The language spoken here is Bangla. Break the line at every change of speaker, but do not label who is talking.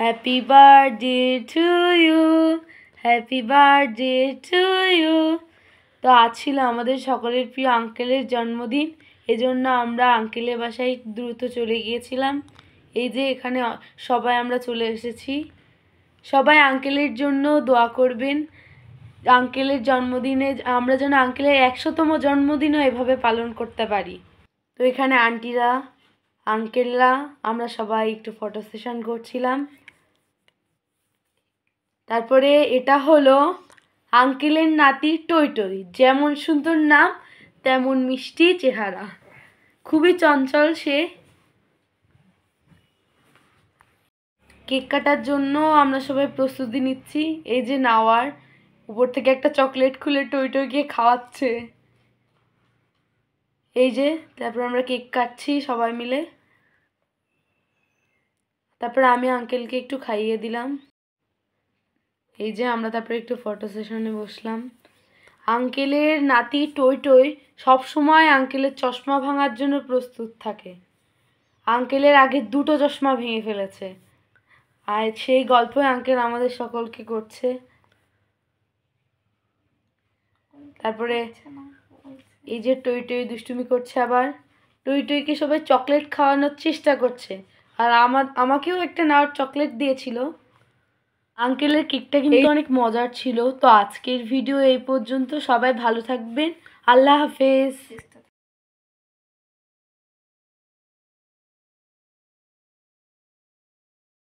Happy birthday to you, happy birthday to you. তো আজ ছিল আমাদের সকলের প্রিয় আঙ্কেলের জন্মদিন, এজন্য আমরা আঙ্কেলের বাসায় দ্রুত চলে গিয়েছিলাম। এই যে এখানে সবাই আমরা চলে এসেছি। সবাই আঙ্কেলের জন্য দোয়া করবেন, আঙ্কেলের জন্মদিনে আমরা যেন আঙ্কেলের 100তম জন্মদিনও এভাবে পালন করতে পারি। তো এখানে আন্টিরা, আঙ্কেলরা, আমরা সবাই একটু ফটো সেশন করছিলাম। তারপরে এটা হলো আঙ্কেলের নাতি টই টই, যেমন সুন্দর নাম তেমন মিষ্টি চেহারা, খুবই চঞ্চল সে। কেক কাটার জন্য আমরা সবাই প্রস্তুতি নিচ্ছি। এই যে নাওয়ার উপর থেকে একটা চকলেট খুলে টই টইকে খাওয়াচ্ছে, এই যে। তারপর আমরা কেক কাটছি সবাই মিলে। তারপর আমি আঙ্কেলকে একটু খাইয়ে দিলাম। এই যে আমরা তারপরে একটু ফটো সেশনে বসলাম। আঙ্কেলের নাতি টই টই সবসময় আঙ্কেলের চশমা ভাঙার জন্য প্রস্তুত থাকে। আঙ্কেলের আগে 2টো চশমা ভেঙে ফেলেছে, আর সেই গল্পই আঙ্কেল আমাদের সকলকে করছে। তারপরে এই যে টই টই দুষ্টুমি করছে, আবার টই টইকে সবাই চকলেট খাওয়ানোর চেষ্টা করছে, আর আমাকেও একটা নেওয়ার চকলেট দিয়েছিল। আঙ্কেলের কেকটা কিন্তু অনেক মজার ছিল। তো আজকের ভিডিও এই পর্যন্ত, সবাই ভালো থাকবেন, আল্লাহ হাফেজ।